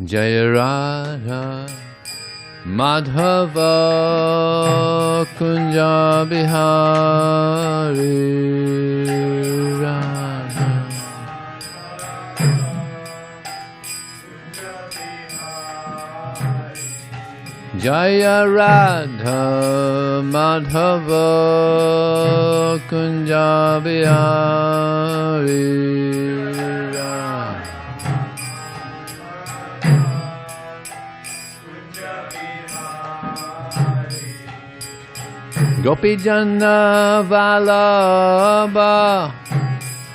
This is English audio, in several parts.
Jaya Radha Madhava Kunja Bihari Radha Jaya Radha Madhava Kunja Bihari Gopi Jana Vallabha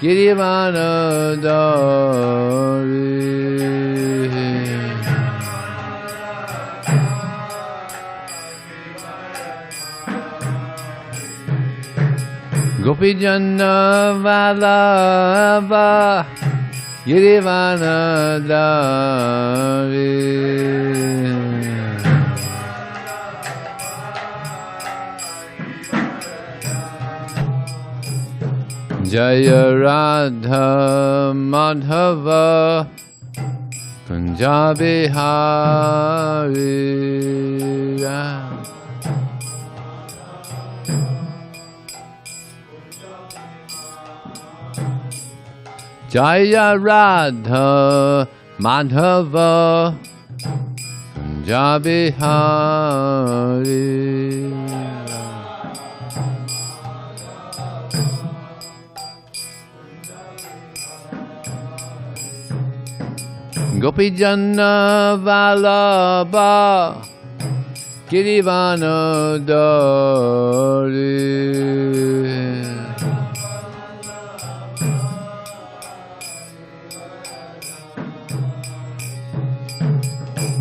Girivana Dari Gopi Jana Vallabha Girivana Dari Jaya Radha Madhava Kunja Bihari Jaya Radha Madhava Kunja Bihari Gopi Jana Vallabha Girivana Dari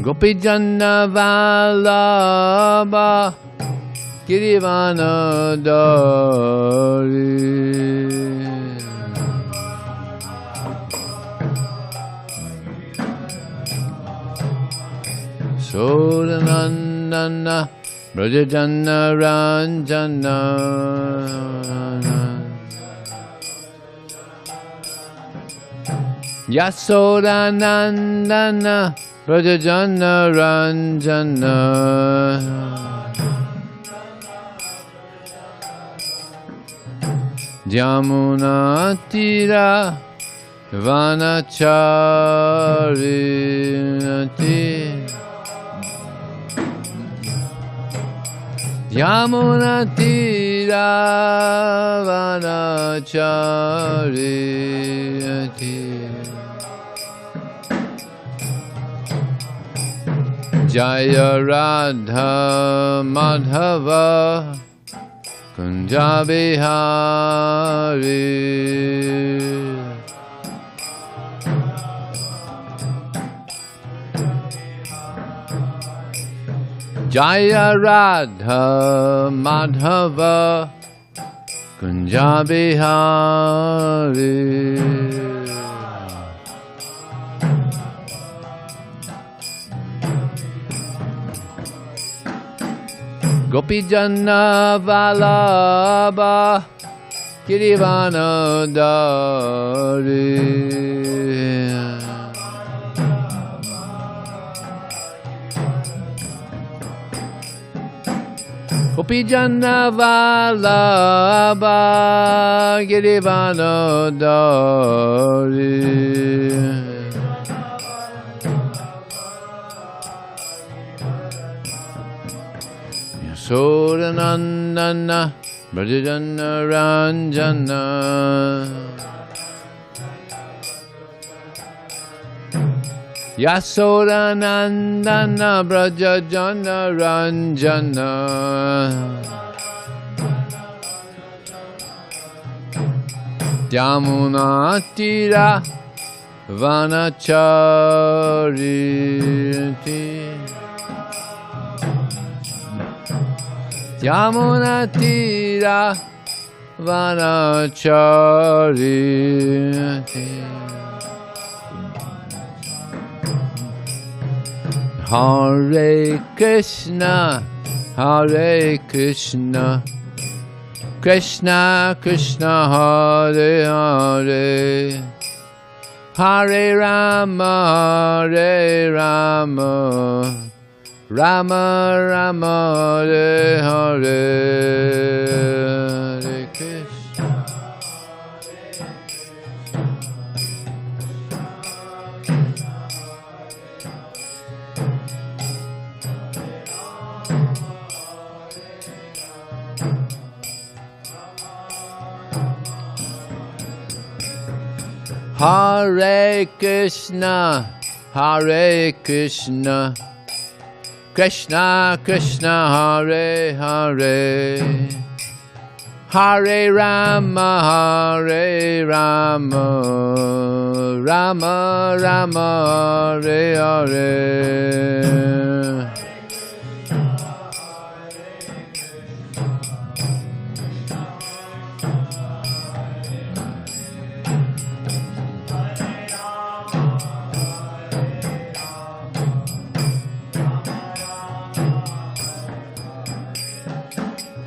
Gopi Jana Vallabha Girivana Dari Sodanandana Brajajana Ranjana Yasodanandana Brajajana Ranjana Jamuna Tira Vanacharinati Yamuna Tira Vanacharinati Jaya Radha Madhava Kunja Bihari Jaya Radha Madhava Kunja Bihari Gopi Jana Vallabha Girivana Dari Gopi Jana Vallabha Girivana Dari Sodanandana Brajajana Ranjana Yasodanandana Brajajana Ranjana Yamuna Tira Vanacharinati Yamuna Tira Vanacharinati Hare Krishna Hare Krishna Krishna Krishna Hare Hare Hare Rama, Hare Rama, Rama Rama, Hare Hare, Hare Krishna. Hare Krishna, Hare Krishna, Krishna Krishna, Hare Hare, Hare Rama, Hare Rama, Rama Rama, Hare Hare.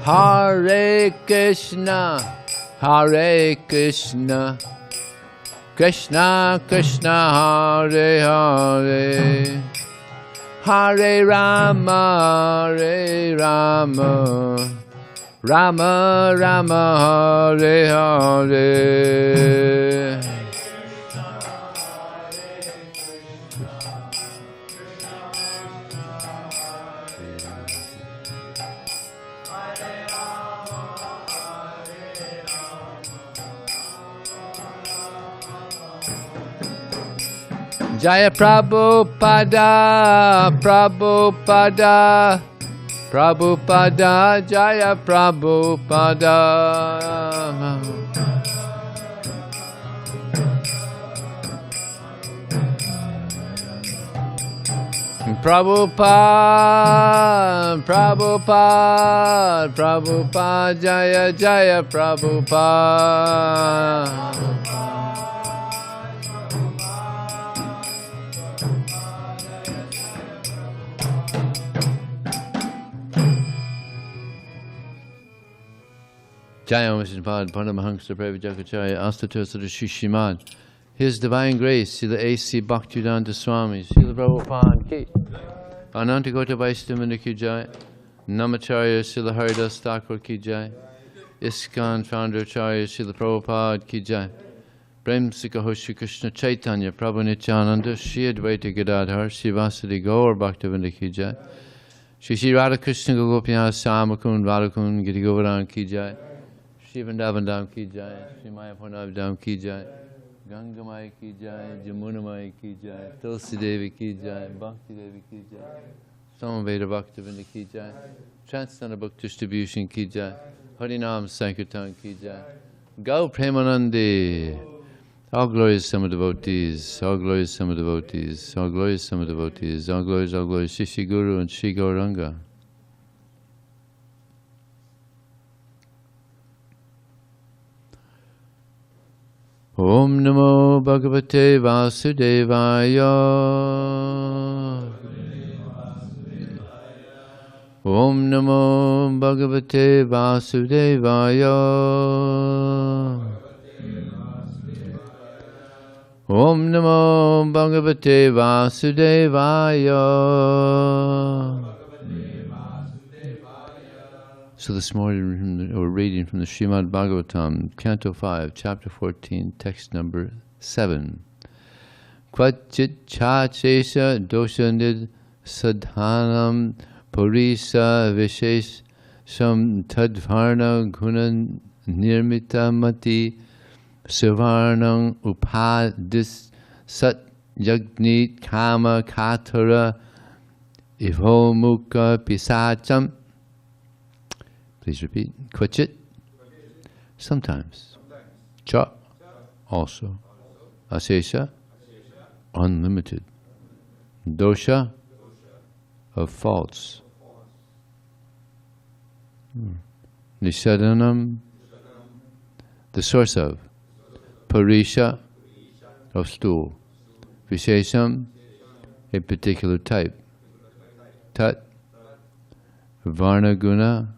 Hare Krishna, Hare Krishna, Krishna Krishna, Hare Hare, Hare Rama, Hare Rama, Rama Rama, Hare Hare. Jaya Prabhupada, Prabhupada, Prabhupada, Jaya Prabhupada. Prabhupada, Prabhupada, Prabhupada, Jaya Jaya Prabhupada. Jaya Vishnupada Paramahansa Prabhujakacharya Astatursa Shri Srimad. His Divine Grace, Srila A.C. Bhaktivedanta Swami, Srila Prabhupada Ki, Anantagota Vaishnavanda Ki Jai, Namacharya Srila Haridas Thakur Ki Jai, ISKCON Founder Acharya Srila Prabhupada Ki Jai, Prem Sikaho Shri Krishna Chaitanya Prabhu Nityananda, Shri Advaita Gadadhar, Shri Vasudeva Gaur Bhaktivedanta Ki Jai, Shri Radha Krishna Gopinath Samakun Radhakun Giri Govardhan Ki Jai, Shri Vrindavan Dham Ki Jai, Shri Mayapurnav Dham Ki Jai, Ganga Mai Ki Jai, Jamuna Mai Ki Jai, Tulsi Devi Ki Jai, Bhakti Devi Ki Jai, Samaveda Bhaktivedanta Ki Jai, Transcendental Book Distribution Ki Jai, Harinam Sankirtan Ki Jai, Gau Premanandi, all glorious summer devotees, all glorious summer devotees, all glorious summer devotees, all glorious, Shri Guru and Shri Gauranga. Om Namo Bhagavate Vasudevaya. Om Namo Bhagavate Vasudevaya. Om Namo Bhagavate Vasudevaya. So this morning we're reading from the Srimad Bhagavatam, Canto 5, Chapter 14, text number 7. Kvachit chachesha doshanid sadhanam purisa vishesh sam tadvarna gunan nirmita mati savarnang upadis sat yagnit kama katara ivomukha pisacham. Please repeat. Kvachit, sometimes. Cha, also. Asesha, unlimited. Dosha, of faults. Nishadanam, the source of. Parisha, of stool. Vishesham, a particular type. Tat, Varna Guna,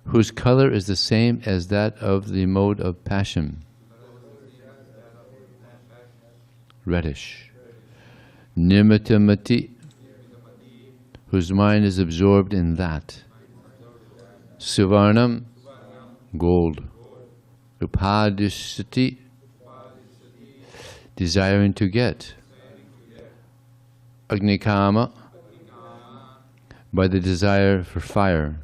whose color is the same as that of the mode of passion. reddish. Nirmitamati, whose mind is absorbed in that. Suvarnam, gold. Upadishati, desiring to get. Agnikama, by the desire for fire.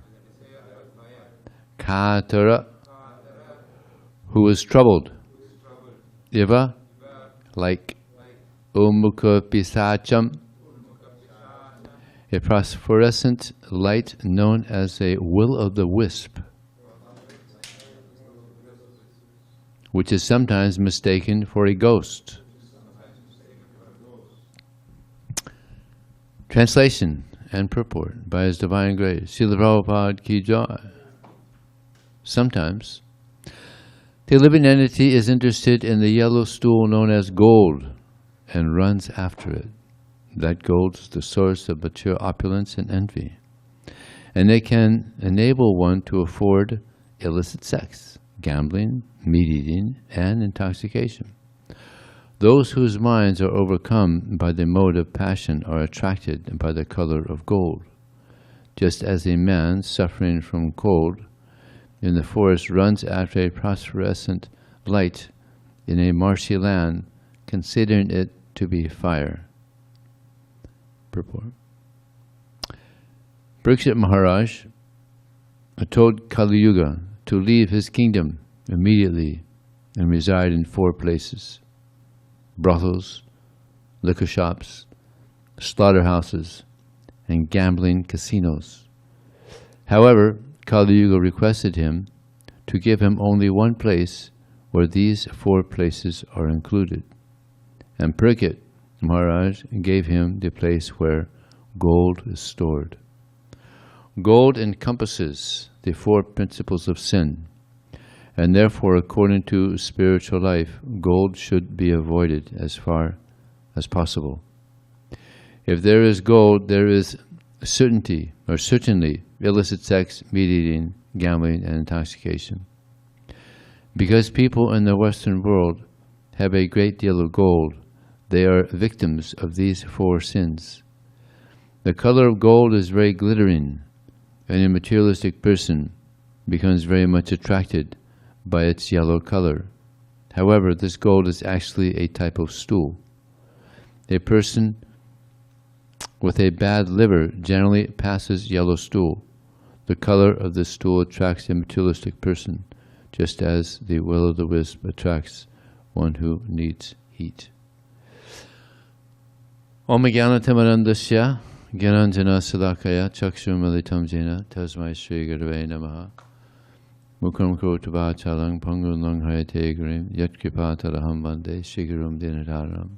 Katara, who is troubled. Iva, like Umukha Pisacham, a phosphorescent light known as a will-o'-the-wisp, which is sometimes mistaken for a ghost. Translation and purport by His Divine Grace, Srila Prabhupada Ki Jai. Sometimes the living entity is interested in the yellow stool known as gold and runs after it. That gold is the source of mature opulence and envy, and it can enable one to afford illicit sex, gambling, meat-eating, and intoxication. Those whose minds are overcome by the mode of passion are attracted by the color of gold, just as a man suffering from cold in the forest runs after a phosphorescent light in a marshy land, considering it to be fire. Purport. Parikshit Maharaj told Kali Yuga to leave his kingdom immediately and reside in 4 places: brothels, liquor shops, slaughterhouses, and gambling casinos. However, Kali Yuga requested him to give him only one place where these 4 places are included, and Parikshit Maharaj gave him the place where gold is stored. Gold encompasses the 4 principles of sin, and therefore, according to spiritual life, gold should be avoided as far as possible. If there is gold, there is certainly illicit sex, meat-eating, gambling, and intoxication. Because people in the Western world have a great deal of gold, they are victims of these 4 sins. The color of gold is very glittering, and a materialistic person becomes very much attracted by its yellow color. However, this gold is actually a type of stool. A person with a bad liver generally passes yellow stool. The color of the stool attracts a materialistic person, just as the will-o'-the-wisp attracts one who needs heat. Om Jnana-timirandasya Gyananjana Salakaya Chakshurmilitam Jena Tasmai Shri Gurave Namaha Mukam Krotava Chalang Pangun Lang Hayate Grim Yat Kripataraham Vande Shigurum Dinadaram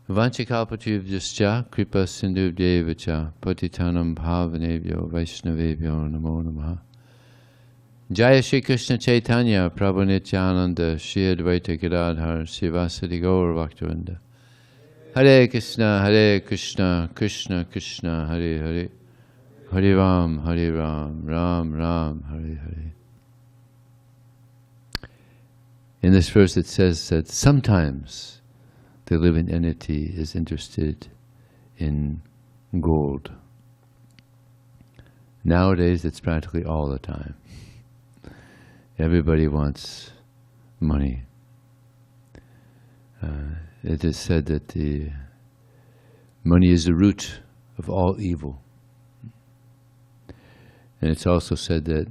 Vanchikalpativjascha Kripa Sindhu Devacha Patitanam Bhavanebhyo Vaishnavebhyo Namo Namaha Jaya Shri Krishna Chaitanya Prabhu Nityananda Shri Advaita Gadadhar Sivasadi Gaur Bhaktivinoda Hare Krishna, Krishna Krishna, Hare Hare, Hare Ram, Ram Ram, Hare Hare. In this verse it says that sometimes the living entity is interested in gold. Nowadays it's practically all the time. Everybody wants money. It is said that the money is the root of all evil. And it's also said that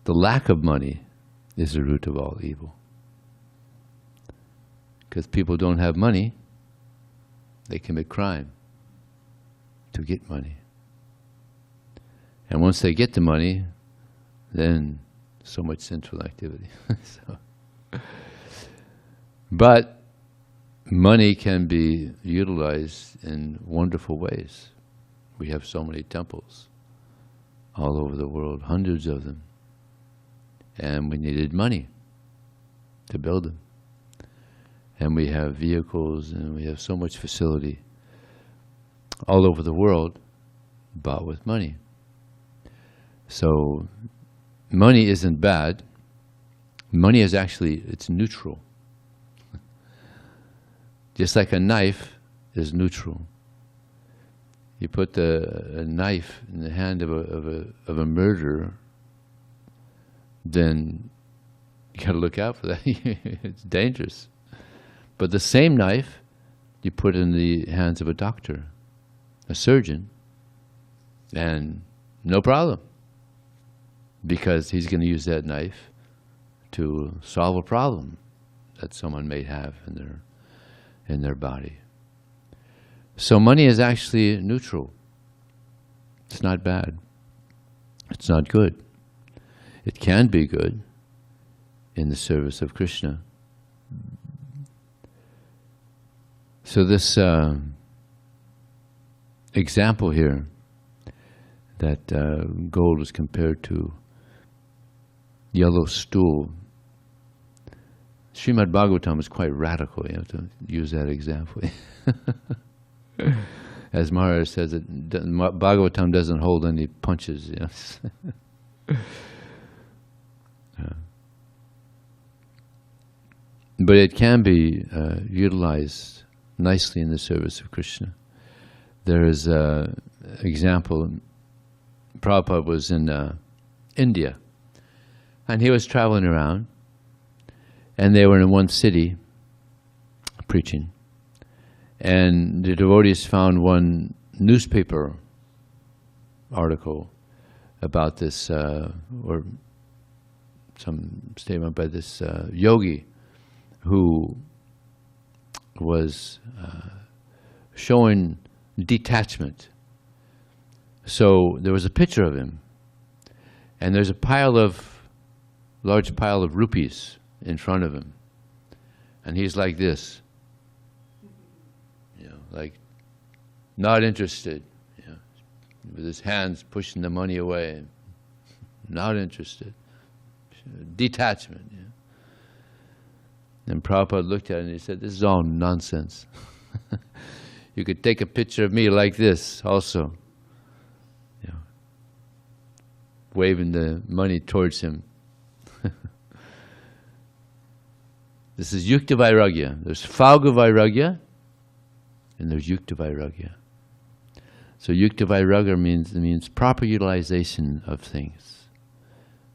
the lack of money is the root of all evil. Because people don't have money, they commit crime to get money. And once they get the money, then so much sinful activity. But money can be utilized in wonderful ways. We have so many temples all over the world, hundreds of them. And we needed money to build them. And we have vehicles and we have so much facility all over the world bought with money. So money isn't bad. Money is actually, it's neutral. Just like a knife is neutral. You put a knife in the hand of a murderer, then you got to look out for that. It's dangerous. But the same knife you put in the hands of a doctor, a surgeon, and no problem, because he's going to use that knife to solve a problem that someone may have in their body. So money is actually neutral. It's not bad. It's not good. It can be good in the service of Krishna. So this example here, that gold is compared to yellow stool. Srimad Bhagavatam is quite radical. You have to use that example. As Maharaj says, Bhagavatam doesn't hold any punches. Yes. But it can be utilized nicely in the service of Krishna. There is an example. Prabhupada was in India, and he was traveling around, and they were in one city preaching. And the devotees found one newspaper article about this, or some statement by this yogi who was showing detachment. So there was a picture of him, and there's a large pile of rupees in front of him, and he's like this. Like, not interested, with his hands pushing the money away, not interested, detachment. And Prabhupada looked at it and he said, "This is all nonsense. You could take a picture of me like this also, waving the money towards him." This is Yukta Vairagya. There's Phalga Vairagya, and there's Yukta Vairagya. So Yukta Vairagya means proper utilization of things.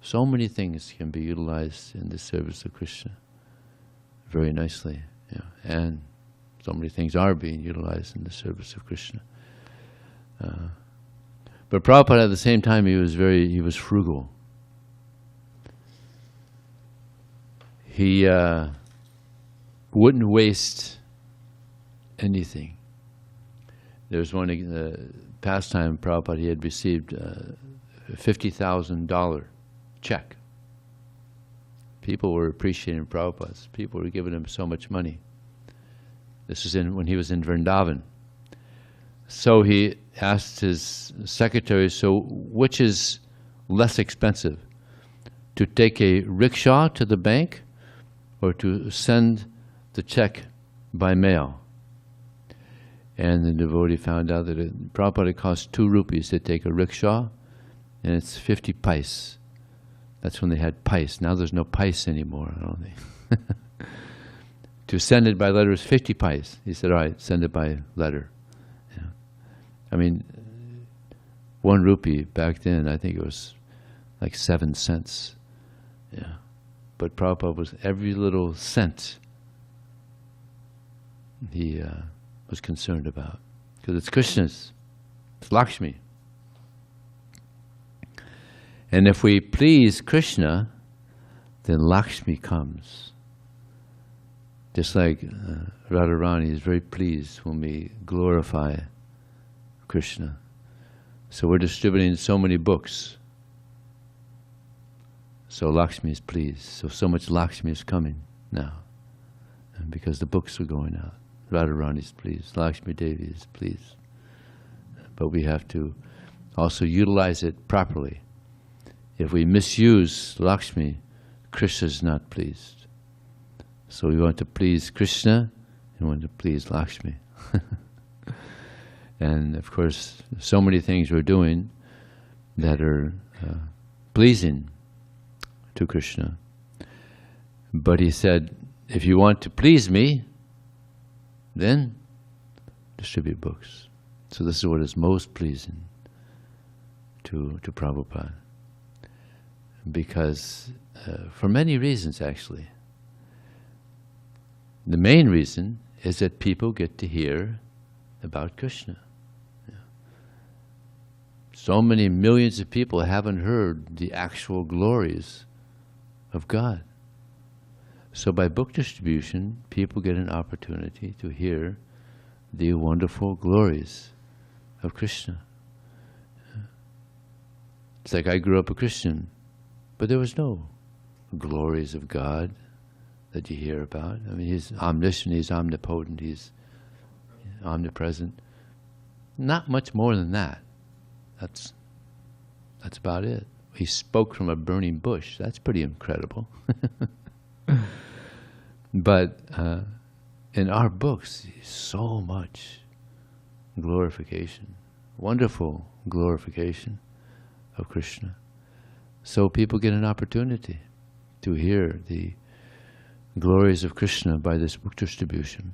So many things can be utilized in the service of Krishna very nicely, and so many things are being utilized in the service of Krishna. But Prabhupada, at the same time, he was frugal. He wouldn't waste anything. There was one pastime Prabhupada, he had received a $50,000 check. People were appreciating Prabhupada. People were giving him so much money. This was when he was in Vrindavan. So he asked his secretary, so which is less expensive? To take a rickshaw to the bank or to send the check by mail? And the devotee found out that it probably cost 2 rupees to take a rickshaw, and it's 50 pice. That's when they had pice. Now there's no pice anymore, I don't think. To send it by letter is 50 pice. He said, all right, send it by letter. I mean, 1 rupee back then, I think it was like 7 cents. But Prabhupada was every little cent he was concerned about. Because it's Krishna's. It's Laxmi. And if we please Krishna, then Laxmi comes. Just like Radharani is very pleased when we glorify Krishna. So we're distributing so many books. So Laxmi is pleased. So much Laxmi is coming now. And because the books are going out. Radharani is pleased. Lakshmi Devi is pleased. But we have to also utilize it properly. If we misuse Lakshmi, Krishna is not pleased. So we want to please Krishna, and we want to please Lakshmi. And of course, so many things we're doing that are pleasing to Krishna. But he said, if you want to please me, then distribute books. So this is what is most pleasing to Prabhupada. Because, for many reasons actually. The main reason is that people get to hear about Krishna. So many millions of people haven't heard the actual glories of God. So by book distribution, people get an opportunity to hear the wonderful glories of Krishna. It's like I grew up a Christian, but there was no glories of God that you hear about. I mean, He's omniscient, He's omnipotent, He's omnipresent. Not much more than that. That's about it. He spoke from a burning bush. That's pretty incredible. But in our books, so much glorification, wonderful glorification of Krishna. So people get an opportunity to hear the glories of Krishna by this book distribution.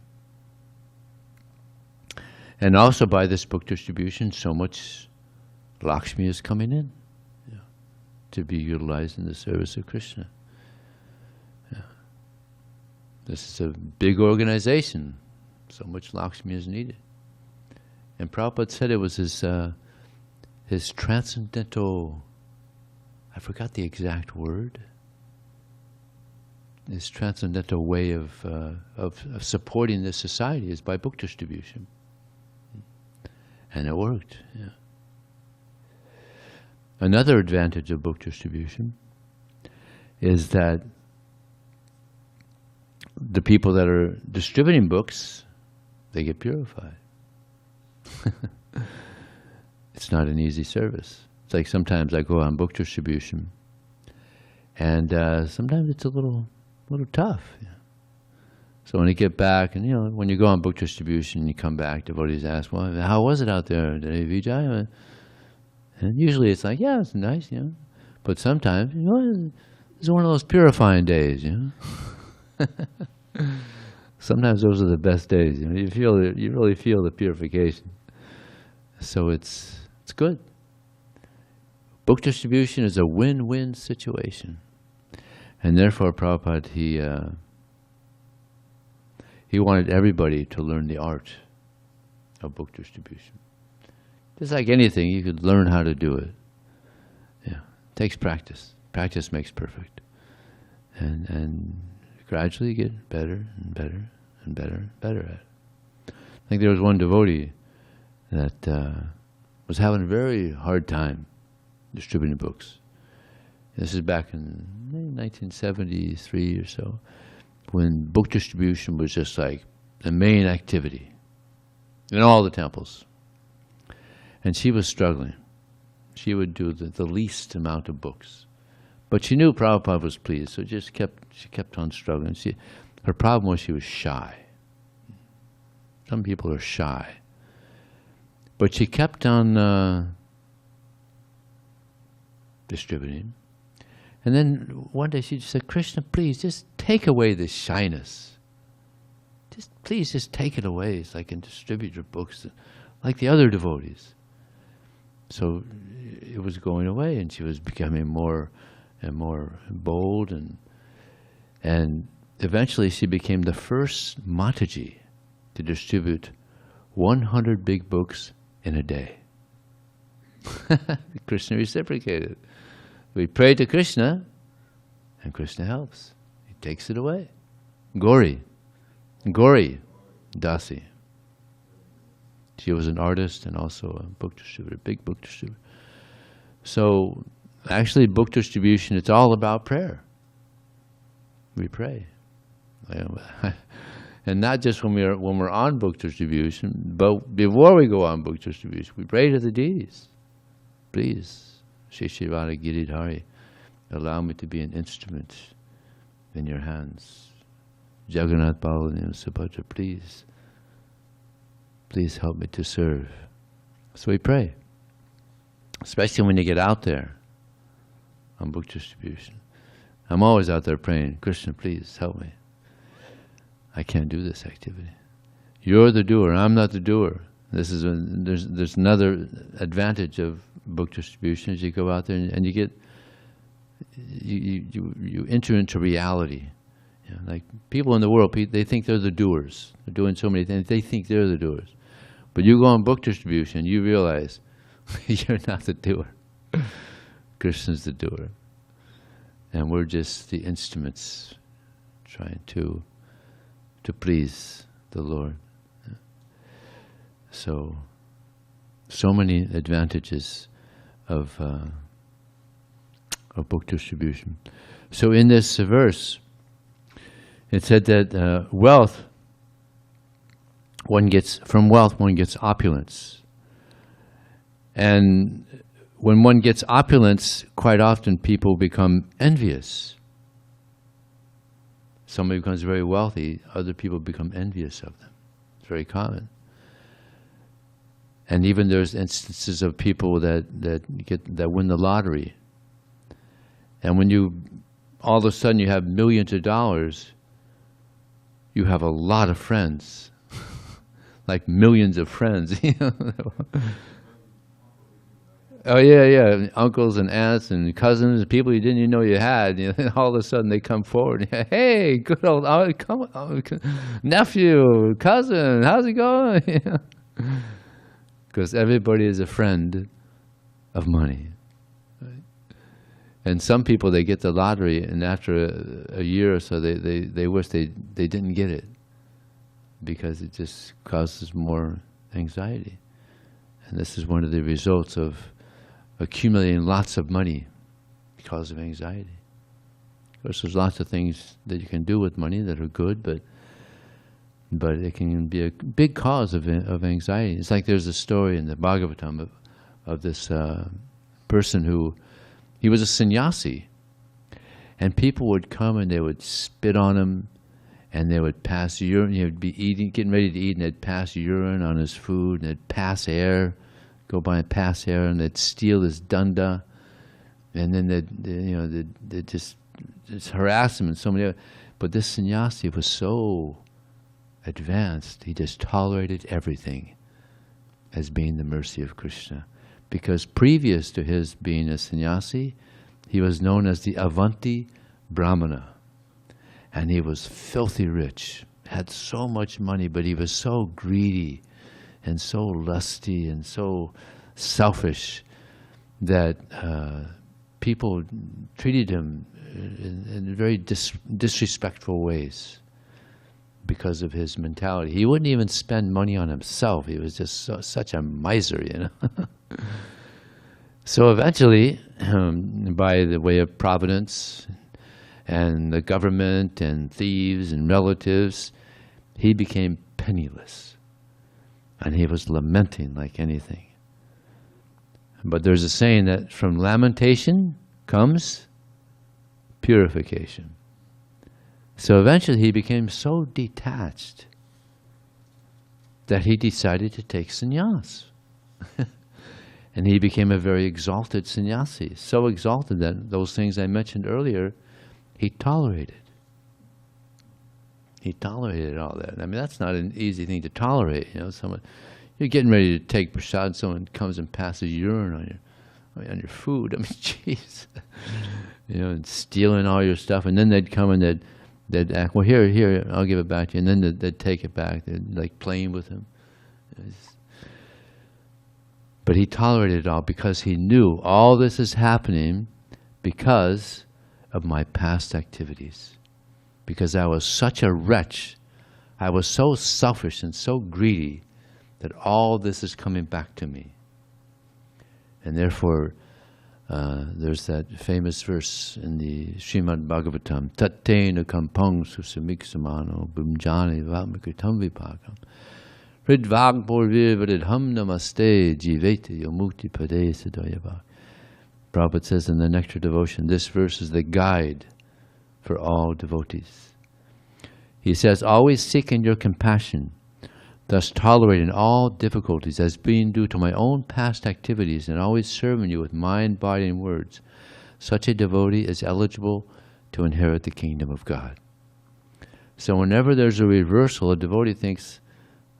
And also by this book distribution, so much Laxmi is coming in, to be utilized in the service of Krishna. This is a big organization. So much Laxmi is needed. And Prabhupada said it was his transcendental, I forgot the exact word, his transcendental way of supporting this society is by book distribution. And it worked. Yeah. Another advantage of book distribution is that the people that are distributing books, they get purified. It's not an easy service. It's like sometimes I go on book distribution, and sometimes it's a little tough. Yeah. So when you get back, and when you go on book distribution, you come back, devotees ask, "Well, how was it out there, Vijaya?" And usually it's like, "Yeah, it's nice, But sometimes, it's one of those purifying days, Sometimes those are the best days. You really feel the purification. So it's good. Book distribution is a win-win situation, and therefore Prabhupada he wanted everybody to learn the art of book distribution. Just like anything, you could learn how to do it. Yeah, it takes practice. Practice makes perfect, and gradually get better and better and better and better at it. I think there was one devotee that was having a very hard time distributing books. This is back in 1973 or so, when book distribution was just like the main activity in all the temples. And she was struggling. She would do the least amount of books. But she knew Prabhupada was pleased, so she kept on struggling. Her problem was she was shy. Some people are shy. But she kept on distributing. And then one day she just said, "Krishna, please, just take away this shyness. Please just take it away so I can distribute your books like the other devotees." So it was going away, and she was becoming more and more bold, and eventually she became the first Mataji to distribute 100 big books in a day. Krishna reciprocated. We pray to Krishna, and Krishna helps. He takes it away. Glory Dasi. She was an artist and also a book distributor, big book distributor. So actually book distribution, it's all about prayer. We pray. And not just when we're on book distribution, but before we go on book distribution, we pray to the deities. Please, Shri Shivara Giridhari, allow me to be an instrument in your hands. Jagannath Baladev Subhadra, please help me to serve. So we pray, especially when you get out there on book distribution. I'm always out there praying, "Krishna, please help me. I can't do this activity." You're the doer. I'm not the doer. There's another advantage of book distribution is you go out there and you get you enter into reality. You know, like people in the world, they think they're the doers. They're doing so many things. They think they're the doers. But you go on book distribution, you realize you're not the doer. Krishna's the doer. And we're just the instruments trying to please the Lord. So many advantages of book distribution. So in this verse, it said that from wealth one gets opulence. And when one gets opulence, quite often people become envious. Somebody becomes very wealthy, other people become envious of them. It's very common. And even there's instances of people that win the lottery. And when all of a sudden you have millions of dollars, you have a lot of friends. Like millions of friends. Oh yeah, uncles and aunts and cousins, people you didn't even know you had. And all of a sudden they come forward. Hey, good old nephew, cousin, how's it going? Because everybody is a friend of money. Right? And some people, they get the lottery, and after a year or so, they wish they didn't get it, because it just causes more anxiety. And this is one of the results of accumulating lots of money because of anxiety. Of course, there's lots of things that you can do with money that are good, but it can be a big cause of anxiety. It's like there's a story in the Bhagavatam of this person he was a sannyasi, and people would come and they would spit on him, and they would pass urine. He would be getting ready to eat, and they'd pass urine on his food, and they'd pass air, go by and pass air, and they'd steal his danda, and then they'd just harass him and so many. But this sannyasi was so advanced, he just tolerated everything as being the mercy of Krishna. Because previous to his being a sannyasi, he was known as the Avanti Brahmana. And he was filthy rich, had so much money, but he was so greedy and so lusty and so selfish that people treated him in very disrespectful ways because of his mentality. He wouldn't even spend money on himself. He was just such a miser, you know. So eventually, by the way of providence and the government and thieves and relatives, he became penniless. And he was lamenting like anything. But there's a saying that from lamentation comes purification. So eventually he became so detached that he decided to take sannyas. And he became a very exalted sannyasi, so exalted that those things I mentioned earlier, he tolerated. He tolerated all that. I mean, that's not an easy thing to tolerate. You know, you're getting ready to take prasad, someone comes and passes urine on your food. I mean, jeez. You know, and stealing all your stuff, and then they'd come and they'd act, well, here, I'll give it back to you, and then they'd take it back. They'd like playing with him. But he tolerated it all because he knew all this is happening because of my past activities. Because I was such a wretch, I was so selfish and so greedy that all this is coming back to me. And therefore, there's that famous verse in the Srimad Bhagavatam, Tattena kampang susamiksamano bhumjani vamikritam vipakam Ridvag porvirvidham namaste jivete yomukti pade sadayava. Prabhupada says in the Nectar Devotion, this verse is the guide for all devotees. He says, always seek in your compassion, thus tolerating all difficulties as being due to my own past activities and always serving you with mind, body, and words. Such a devotee is eligible to inherit the kingdom of God. So whenever there's a reversal, a devotee thinks,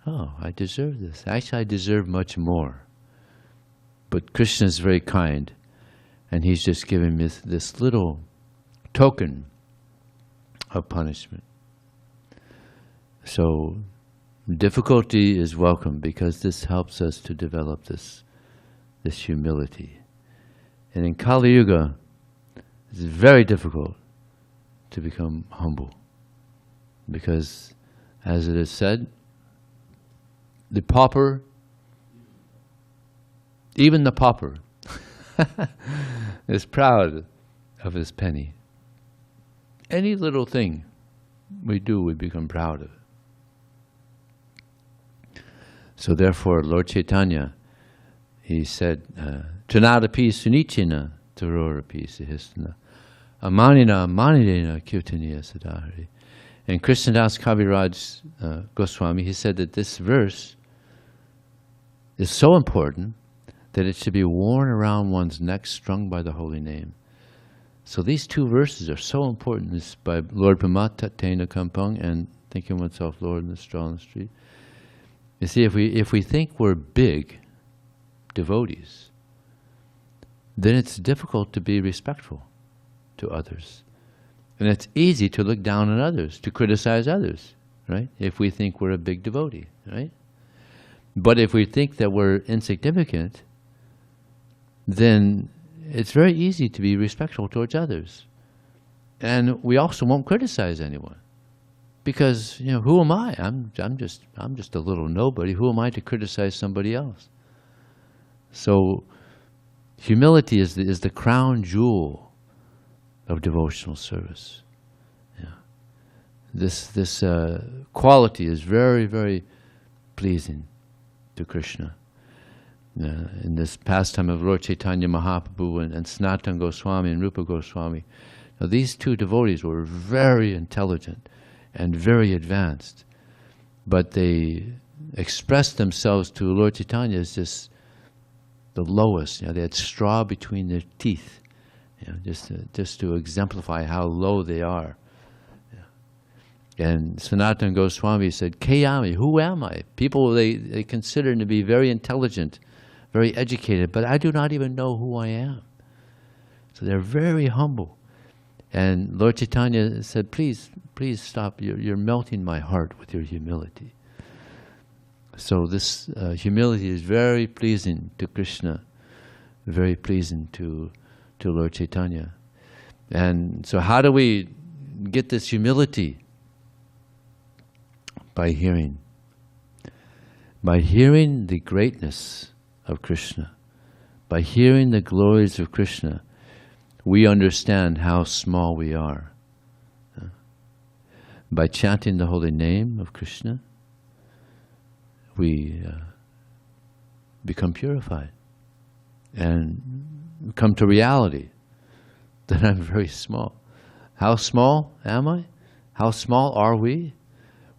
oh, I deserve this. Actually, I deserve much more. But Krishna is very kind, and he's just giving me this little token of punishment. So difficulty is welcome, because this helps us to develop this humility. And in Kali Yuga, it's very difficult to become humble, because, as it is said, the pauper, even the pauper, is proud of his penny. Any little thing we do, we become proud of it. So therefore, Lord Chaitanya, he said, Tanadapi sunichina tarorapi sihistana amanina amanidena kirtaniya sadahari. And Krishnadas Kaviraj Goswami, he said that this verse is so important that it should be worn around one's neck, strung by the holy name. So these two verses are so important. This is by Lord Pamata Tena Kampung and thinking of oneself, Lord in the straw on the street. You see, if we think we're big devotees, then it's difficult to be respectful to others. And it's easy to look down on others, to criticize others, right? If we think we're a big devotee, right? But if we think that we're insignificant, then it's very easy to be respectful towards others. And we also won't criticize anyone. Because, you know, who am I? I'm just a little nobody. Who am I to criticize somebody else? So humility is the crown jewel of devotional service. Yeah. This quality is very, very pleasing to Krishna. In this pastime of Lord Chaitanya Mahaprabhu and Sanatana Goswami and Rupa Goswami, now these two devotees were very intelligent and very advanced, but they expressed themselves to Lord Chaitanya as just the lowest. You know, they had straw between their teeth, you know, just to exemplify how low they are. Yeah. And Sanatana Goswami said, Kayami, who am I? People they consider to be very intelligent, very educated, but I do not even know who I am. So they're very humble. And Lord Chaitanya said, please stop. You're melting my heart with your humility. So this humility is very pleasing to Krishna, very pleasing to Lord Chaitanya. And so how do we get this humility? By hearing. By hearing the greatness of Krishna. By hearing the glories of Krishna, we understand how small we are. By chanting the holy name of Krishna, we become purified and come to reality that I'm very small. How small am I? How small are we?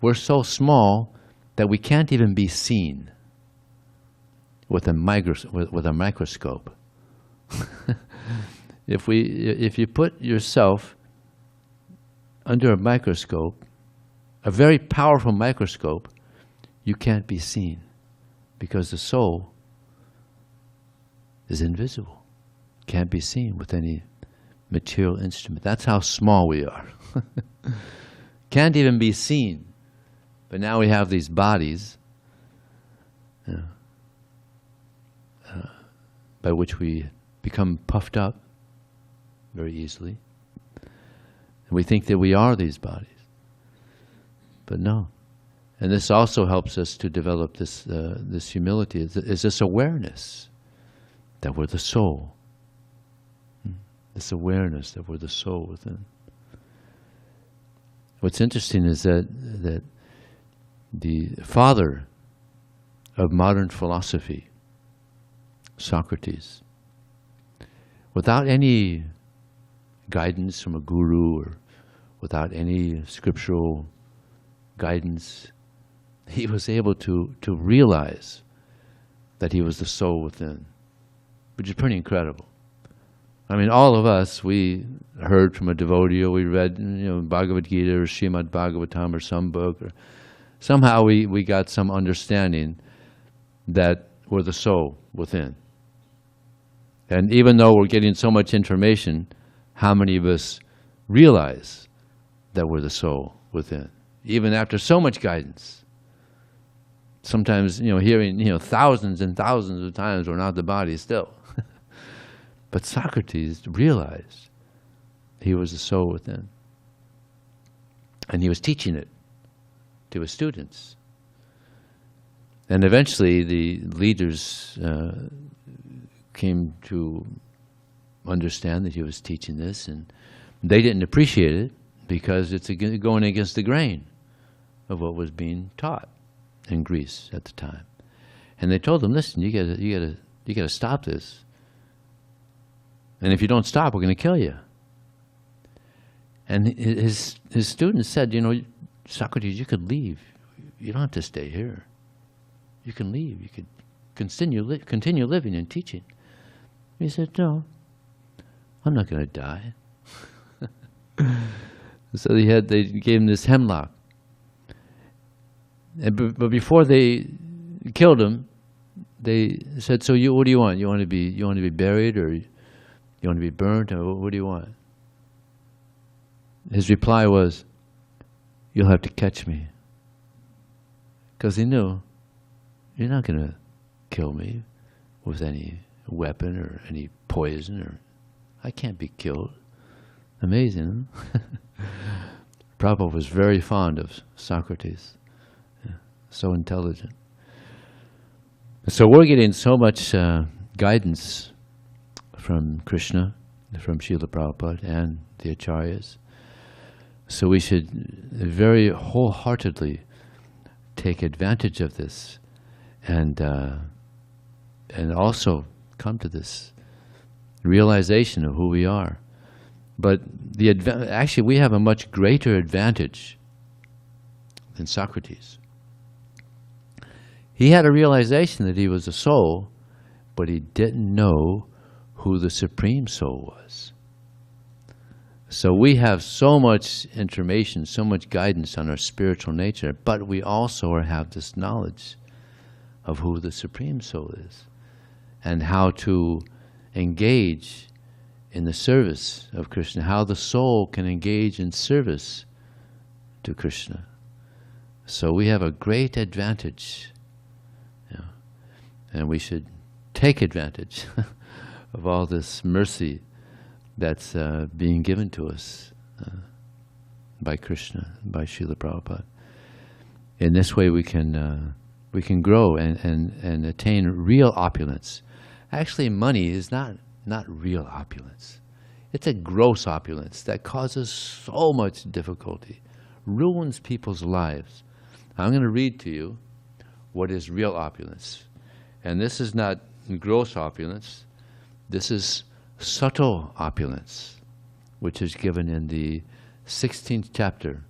We're so small that we can't even be seen with a microscope. If you put yourself under a microscope, a very powerful microscope, you can't be seen because the soul is invisible, can't be seen with any material instrument. That's how small we are. Can't even be seen. But now we have these bodies by which we become puffed up very easily. And we think that we are these bodies. But no. And this also helps us to develop this humility, is this awareness that we're the soul. This awareness that we're the soul within. What's interesting is that the father of modern philosophy, Socrates, without any guidance from a guru or without any scriptural guidance, he was able to realize that he was the soul within, which is pretty incredible. I mean, all of us, we heard from a devotee, or we read, Bhagavad Gita or Srimad Bhagavatam or some book or somehow we got some understanding that we're the soul within. And even though we're getting so much information, how many of us realize that we're the soul within? Even after so much guidance. Sometimes, hearing, thousands and thousands of times, we're not the body still. But Socrates realized he was the soul within. And he was teaching it to his students. And eventually the leaders came to understand that he was teaching this, and they didn't appreciate it because it's going against the grain of what was being taught in Greece at the time. And they told him, listen, you gotta stop this. And if you don't stop, we're going to kill you. And his students said, Socrates, you could leave. You don't have to stay here. You can leave. You could continue living and teaching. He said, no, I'm not going to die. So they gave him this hemlock. But before they killed him, they said, so what do you want? You want to be buried, or you want to be burnt, or what do you want? His reply was, you'll have to catch me. Because he knew, you're not going to kill me with any weapon or any poison, or I can't be killed. Amazing, huh? Prabhupada was very fond of Socrates. Yeah, so intelligent. So we're getting so much guidance from Krishna, from Srila Prabhupada and the Acharyas. So we should very wholeheartedly take advantage of this, and also come to this realization of who we are. But actually, we have a much greater advantage than Socrates. He had a realization that he was a soul, but he didn't know who the Supreme Soul was. So we have so much information, so much guidance on our spiritual nature, but we also have this knowledge of who the Supreme Soul is and how to engage in the service of Krishna, how the soul can engage in service to Krishna. So we have a great advantage, and we should take advantage of all this mercy that's being given to us by Krishna, by Srila Prabhupada. In this way we can grow and attain real opulence. Actually, money is not real opulence. It's a gross opulence that causes so much difficulty, ruins people's lives. I'm going to read to you what is real opulence. And this is not gross opulence. This is subtle opulence, which is given in the 16th chapter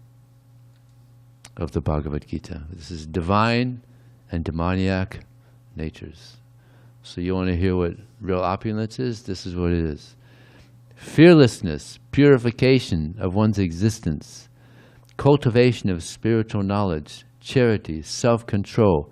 of the Bhagavad Gita. This is divine and demoniac natures. So you want to hear what real opulence is? This is what it is. Fearlessness, purification of one's existence, cultivation of spiritual knowledge, charity, self-control,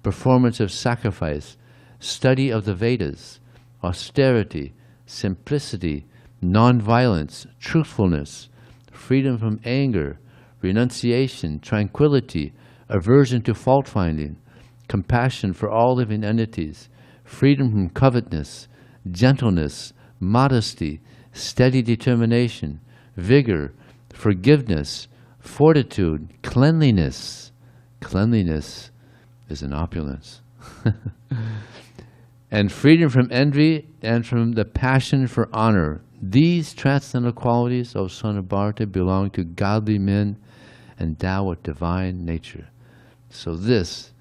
performance of sacrifice, study of the Vedas, austerity, simplicity, non-violence, truthfulness, freedom from anger, renunciation, tranquility, aversion to fault-finding, compassion for all living entities, freedom from covetousness, gentleness, modesty, steady determination, vigor, forgiveness, fortitude, cleanliness. Cleanliness is an opulence. And freedom from envy and from the passion for honor. These transcendental qualities, O son of Bharata, belong to godly men endowed with divine nature. So this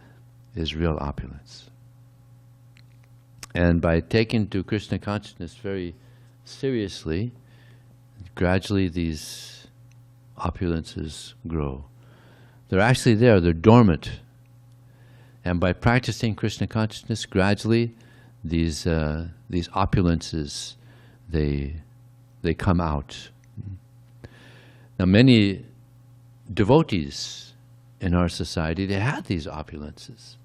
is real opulence. And by taking to Krishna consciousness very seriously, gradually these opulences grow. They're actually there, they're dormant. And by practicing Krishna consciousness, gradually these opulences, they come out. Now many devotees in our society, they had these opulences.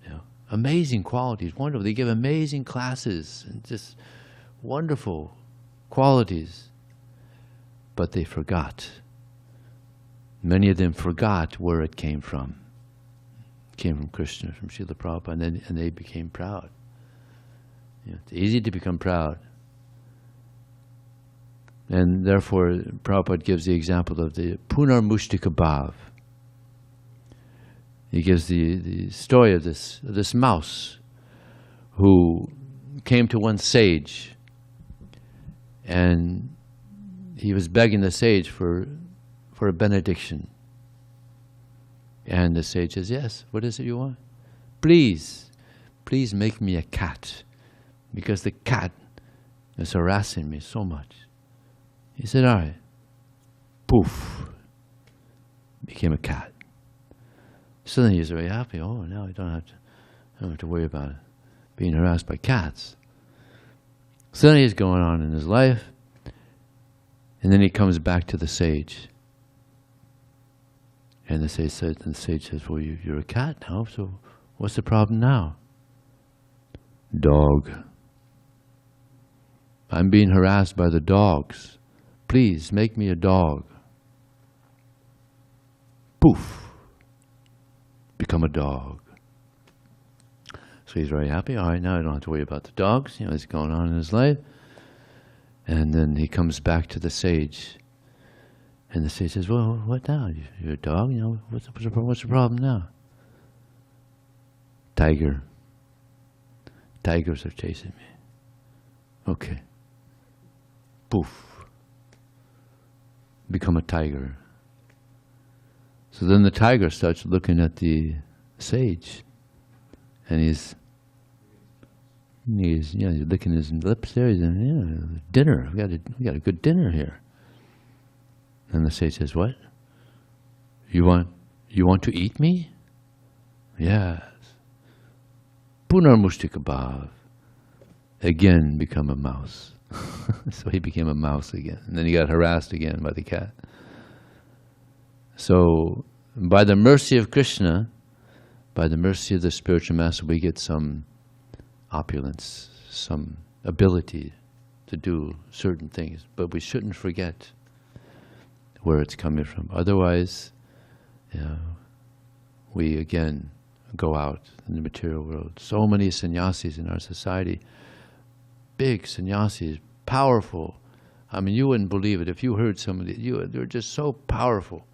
You know, amazing qualities, wonderful. They give amazing classes and just wonderful qualities. But they forgot. Many of them forgot where it came from. It came from Krishna, from Srila Prabhupada, and they became proud. You know, it's easy to become proud. And therefore, Prabhupada gives the example of the Punar Mushtika Bhav. He gives the story of this mouse who came to one sage, and he was begging the sage for a benediction. And the sage says, yes, what is it you want? Please make me a cat, because the cat is harassing me so much. He said, all right. Poof. Became a cat. Suddenly he was very happy. Oh, now I don't have to worry about being harassed by cats. Suddenly he's going on in his life, and then he comes back to the sage. And the sage says, well, you're a cat now, so what's the problem now? Dog. I'm being harassed by the dogs. Please make me a dog. Poof. Become a dog. So he's very happy. All right, now I don't have to worry about the dogs. You know, what's going on in his life. And then he comes back to the sage. And the sage says, well, what now? You're a dog? You know, what's the problem now? Tiger. Tigers are chasing me. Okay. Poof. Become a tiger. So then the tiger starts looking at the sage, and he's licking his lips there. He's saying, dinner. We got a good dinner here. And the sage says, what? You want to eat me? Yes. Punar Mushtika Bhav. Again become a mouse. So he became a mouse again. And then he got harassed again by the cat. So by the mercy of Krishna, by the mercy of the spiritual master, we get some opulence, some ability to do certain things. But we shouldn't forget where it's coming from. Otherwise, we again go out in the material world. So many sannyasis in our society, big sannyasis, powerful. I mean, you wouldn't believe it if you heard somebody. They're just so powerful.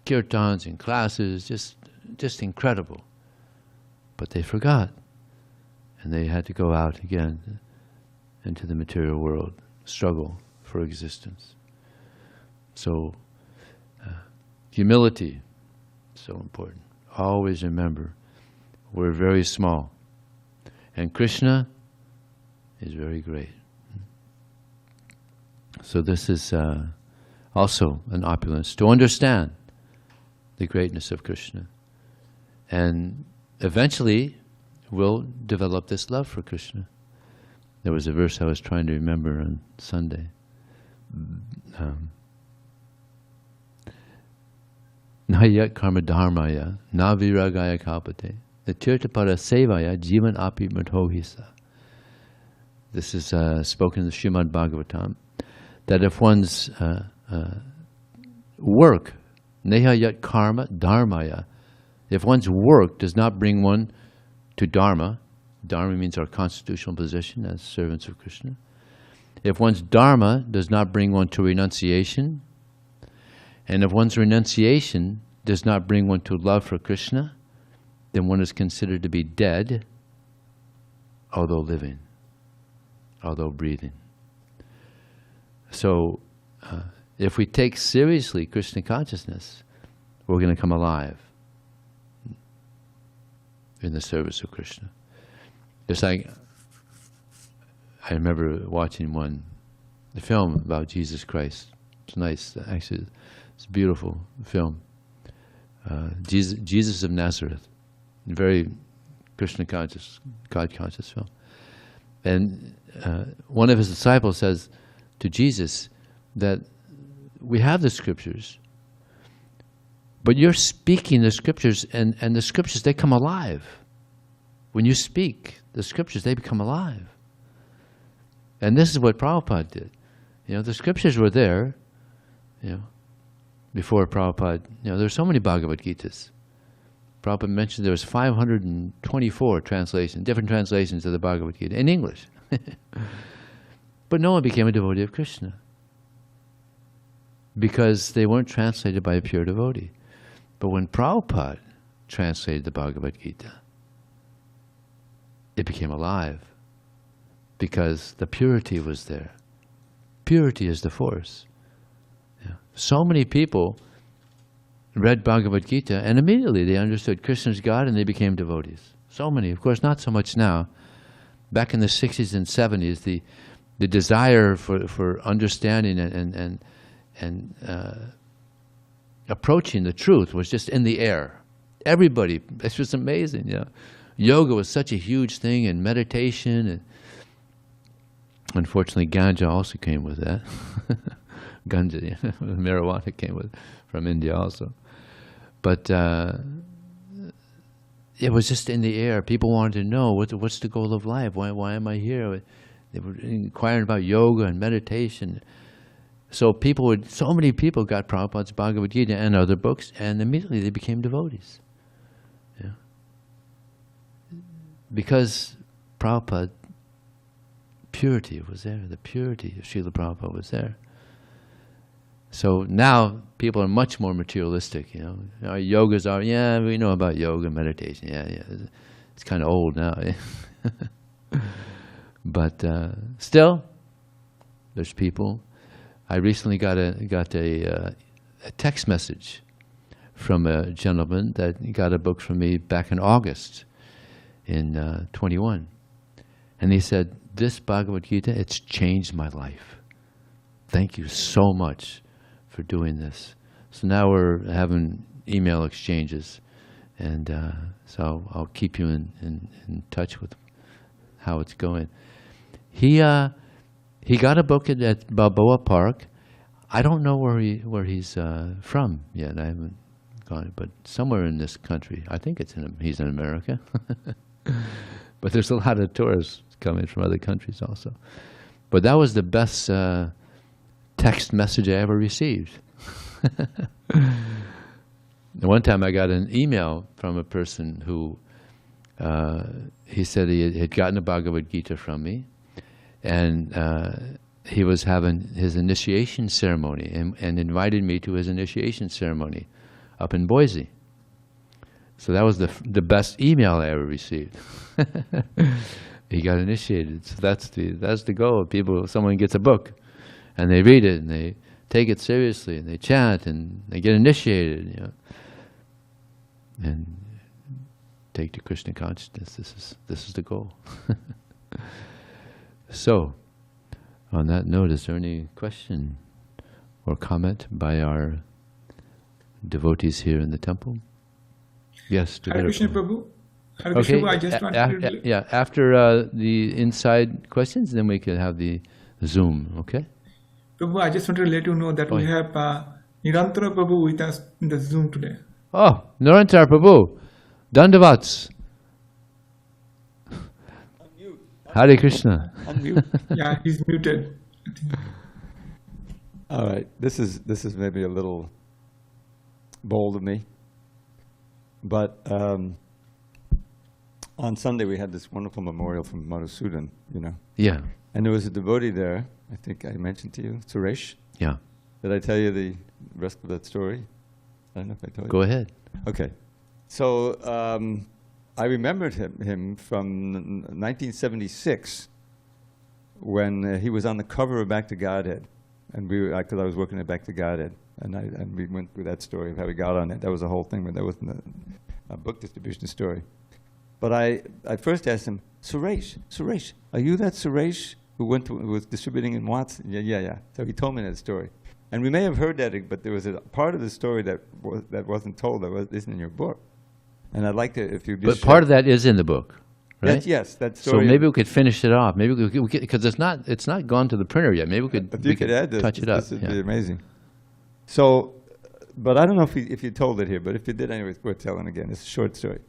Kirtans and classes, just incredible. But they forgot, and they had to go out again into the material world, struggle for existence. So, humility, so important. Always remember, we're very small, and Krishna is very great. So this is also an opulence, to understand the greatness of Krishna. And eventually, we'll develop this love for Krishna. There was a verse I was trying to remember on Sunday. Nayat karma dharmaya, na viragaya kalpate, natirtapara sevaya jivan api mrthohisa. This is spoken in the Srimad Bhagavatam, that if one's work, neha yat karma dharmaya, if one's work does not bring one to dharma, dharma means our constitutional position as servants of Krishna. If one's dharma does not bring one to renunciation, and if one's renunciation does not bring one to love for Krishna, then one is considered to be dead, although living, although breathing. So, if we take seriously Krishna consciousness, we're going to come alive in the service of Krishna. It's like, I remember watching the film about Jesus Christ. It's nice, actually. It's a beautiful film. Jesus of Nazareth, very Krishna conscious, God conscious film. And one of his disciples says to Jesus that we have the scriptures, But you're speaking the scriptures, and the scriptures, they come alive. When you speak the scriptures, they become alive. And this is what Prabhupada did. You know, the scriptures were there, you know, before Prabhupada. You know, there's so many Bhagavad Gitas. Prabhupada mentioned there was 524 translations, different translations of the Bhagavad Gita in English. But no one became a devotee of Krishna because they weren't translated by a pure devotee. But when Prabhupada translated the Bhagavad Gita, it became alive because the purity was there. Purity is the force. Yeah. So many people read Bhagavad Gita and immediately they understood Krishna's God and they became devotees. So many. Of course, not so much now. Back in the 60s and 70s, the desire for understanding and approaching the truth was just in the air. Everybody, it's just amazing. You know? Yoga was such a huge thing, and meditation, and unfortunately ganja also came with that. Ganja, you know, marijuana came with from India also. But it was just in the air. People wanted to know what's the goal of life. Why am I here? They were inquiring about yoga and meditation. So so many people got Prabhupada's Bhagavad Gita and other books, and immediately they became devotees. Yeah. Because Prabhupada, purity was there. The purity of Srila Prabhupada was there. So now people are much more materialistic. You know, our yogas are, yeah, we know about yoga, meditation. Yeah. It's kind of old now. But still, there's people. I recently got a text message from a gentleman that got a book from me back in August in 21. And he said, this Bhagavad Gita, it's changed my life. Thank you so much for doing this. So now we're having email exchanges. And so I'll keep you in touch with how it's going. He got a book at Balboa Park. I don't know where he's from yet. I haven't gone, but somewhere in this country. I think he's in America. But there's a lot of tourists coming from other countries also. But that was the best text message I ever received. One time I got an email from a person who he said he had gotten a Bhagavad Gita from me, and he was having his initiation ceremony and invited me to his initiation ceremony up in Boise. So that was the best email I ever received. He got initiated. So that's the goal. Someone gets a book, and they read it, and they take it seriously, and they chant, and they get initiated, you know, and take to Krishna consciousness. This is the goal. So, on that note, is there any question or comment by our devotees here in the temple? Yes. Hare Krishna Prabhu. Hare Krishna Prabhu, I just wanted to... Yeah, after the inside questions, then we can have the Zoom, okay? Prabhu, I just wanted to let you know that we have Nirantara Prabhu with us in the Zoom today. Oh, Nirantara Prabhu. Dandavats. Hare Krishna. Yeah, he's muted. All right, this is maybe a little bold of me, but on Sunday we had this wonderful memorial from Madhusudan, you know. Yeah. And there was a devotee there. I think I mentioned to you, Suresh. Yeah. Did I tell you the rest of that story? I don't know if I told you. Go ahead. Okay. So I remembered him from 1976 when he was on the cover of Back to Godhead. And because I was working at Back to Godhead. And we went through that story of how we got on it. That was the whole thing, but that wasn't a book distribution story. But I first asked him, Suresh, are you that Suresh who was distributing in Watts? Yeah. So he told me that story. And we may have heard that, but there was a part of the story that wasn't told, that isn't in your book. And I'd like to, if you just... But part of that is in the book, right? Yes, that story. So maybe we could finish it off. Maybe we could, because it's not gone to the printer yet. Maybe we could add this, touch it up. This would be amazing. So but I don't know if you told it here, but if you did anyway, it's worth telling again. It's a short story.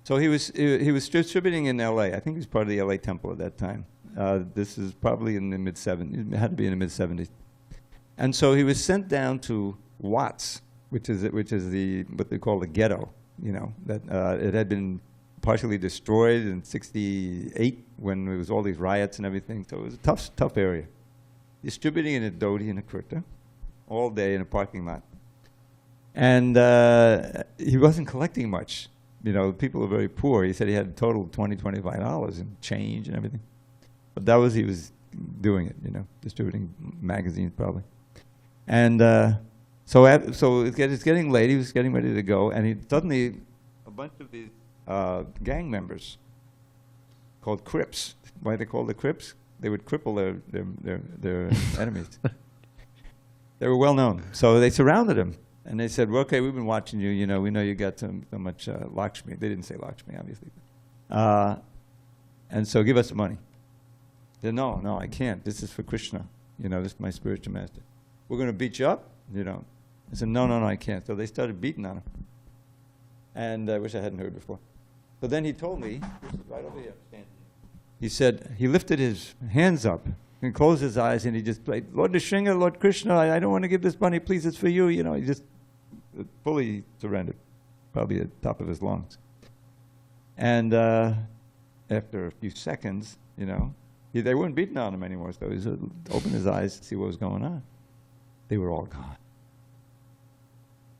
So he was distributing in L.A. I think he was part of the L.A. temple at that time. This is probably in the mid-70s. It had to be in the mid-70s. And so he was sent down to Watts, which is what they call the ghetto. You know, that it had been partially destroyed in '68 when there was all these riots and everything. So it was a tough area. Distributing in a dhoti and a kurta all day in a parking lot. And he wasn't collecting much. You know, people were very poor. He said he had a total of $20, $25 in change and everything. But that was, he was doing it, you know, distributing magazines probably. And so it's getting late. He was getting ready to go. And suddenly, a bunch of these gang members called Crips. Why they called the Crips? They would cripple their enemies. They were well known. So they surrounded him. And they said, well, okay, we've been watching you. You know, we know you got so much Laxmi. They didn't say Laxmi, obviously. And so give us the money. They said, no, I can't. This is for Krishna. You know, this is my spiritual master. We're going to beat you up. You know. I said, no, I can't. So they started beating on him. And I wish I hadn't heard before. So then he told me, this is right over here, standing. He said, he lifted his hands up and closed his eyes and he just played, Lord Nrsimha, Lord Krishna, I don't want to give this money, please, it's for you. You know, he just fully surrendered, probably at the top of his lungs. And after a few seconds, you know, they weren't beating on him anymore, so he opened his eyes to see what was going on. They were all gone.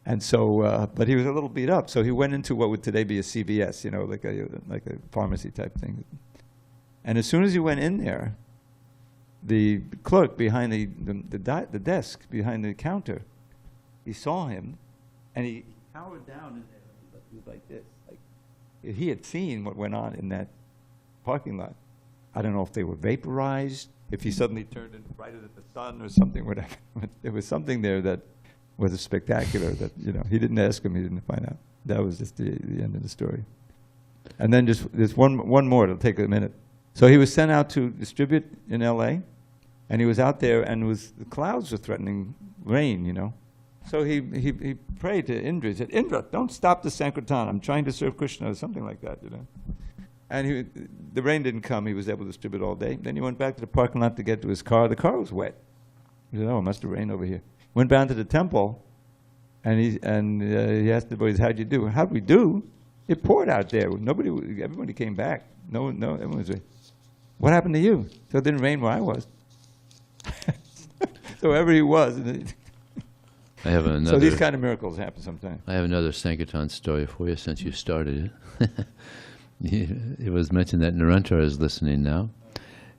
And so, but he was a little beat up, so he went into what would today be a CVS, you know, like a pharmacy type thing. And as soon as he went in there, the clerk behind the desk, behind the counter, he saw him, and he cowered down in there. He was like this. Like, he had seen what went on in that parking lot. I don't know if they were vaporized, if he suddenly turned and brighter than the sun or something, whatever. There was something there that was spectacular that, you know, he didn't ask him, he didn't find out. That was just the end of the story. And then just there's one more, it'll take a minute. So he was sent out to distribute in L.A., and he was out there, and the clouds were threatening rain, you know. So he prayed to Indra. He said, Indra, don't stop the Sankirtan. I'm trying to serve Krishna, or something like that, you know. And the rain didn't come. He was able to distribute all day. Then he went back to the parking lot to get to his car. The car was wet. He said, oh, it must have rained over here. Went down to the temple, and he asked the boys, how'd you do? How'd we do? It poured out there. Everybody came back. No, everyone was, what happened to you? So it didn't rain where I was. So wherever he was. I have another. So these kind of miracles happen sometimes. I have another Sankirtan story for you since you started it. It was mentioned that Narendra is listening now.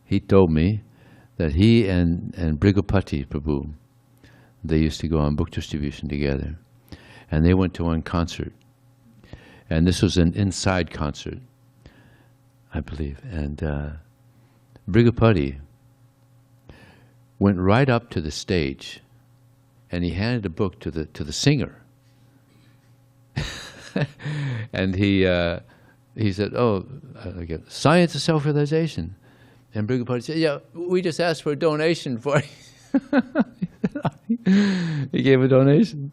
He told me that he and Brigapati Prabhu, they used to go on book distribution together. And they went to one concert. And this was an inside concert, I believe. And Brigapati went right up to the stage and he handed a book to the singer. And he said, oh, science of self-realization. And Brigapati said, yeah, we just asked for a donation for it. He gave a donation.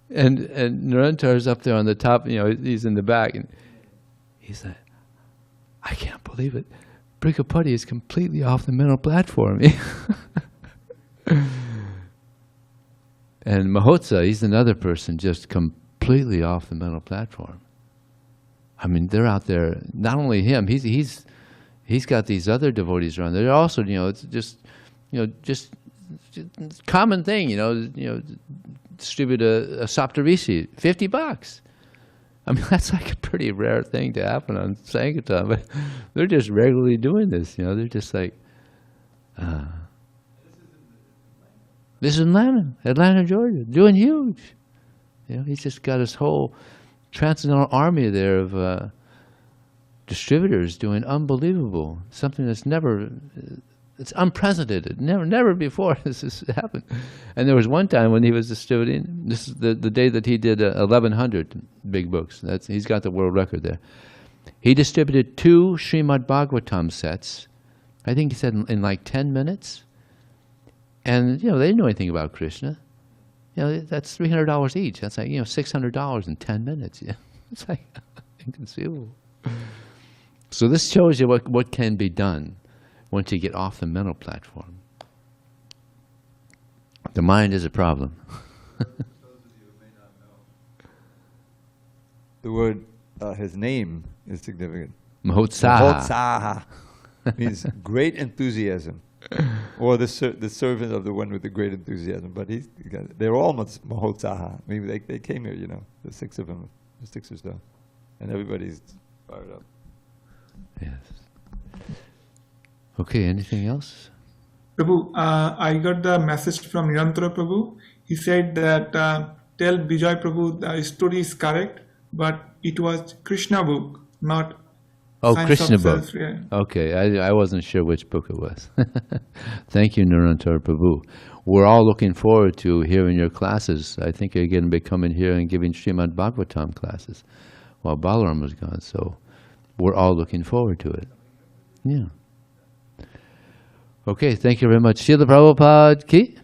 And Narantar's up there on the top, you know, he's in the back. And he said, I can't believe it. Brigapati is completely off the mental platform. And Mahotsa, he's another person just completely off the mental platform. I mean, they're out there, not only him, he's got these other devotees around there. They're also, you know, it's just common thing, you know, distribute a Saptarisi, $50. I mean, that's like a pretty rare thing to happen on Sankirtan, but they're just regularly doing this, you know. They're just like, this is Atlanta, Georgia, doing huge. You know, he's just got his whole transcendental army there of distributors doing unbelievable, something that's never, it's unprecedented. Never before has this happened. And there was one time when he was distributing, this is the day that he did 1,100 big books. He's got the world record there. He distributed 2 Srimad Bhagavatam sets, I think he said in like 10 minutes. And, you know, they didn't know anything about Krishna. You know, that's $300 each. That's like, you know, $600 in 10 minutes. Yeah. It's like inconceivable. So this shows you what can be done once you get off the mental platform. The mind is a problem. The word, his name is significant. Mahotsaha. Mahotsaha means great enthusiasm, or the servant of the one with the great enthusiasm. But they're all Mahotsaha. I mean, they came here, you know, the 6 of them, the 6 or so, and everybody's fired up. Yes. Okay, anything else? Prabhu, I got the message from Nirantara Prabhu. He said that tell Vijay Prabhu the story is correct, but it was Krishna book, not Science Krishna of book. Self, yeah. Okay, I wasn't sure which book it was. Thank you, Nirantara Prabhu. We're all looking forward to hearing your classes. I think you're going to be coming here and giving Srimad Bhagavatam classes while Balaram was gone. So we're all looking forward to it. Yeah. Okay, thank you very much. Srila Prabhupada ki.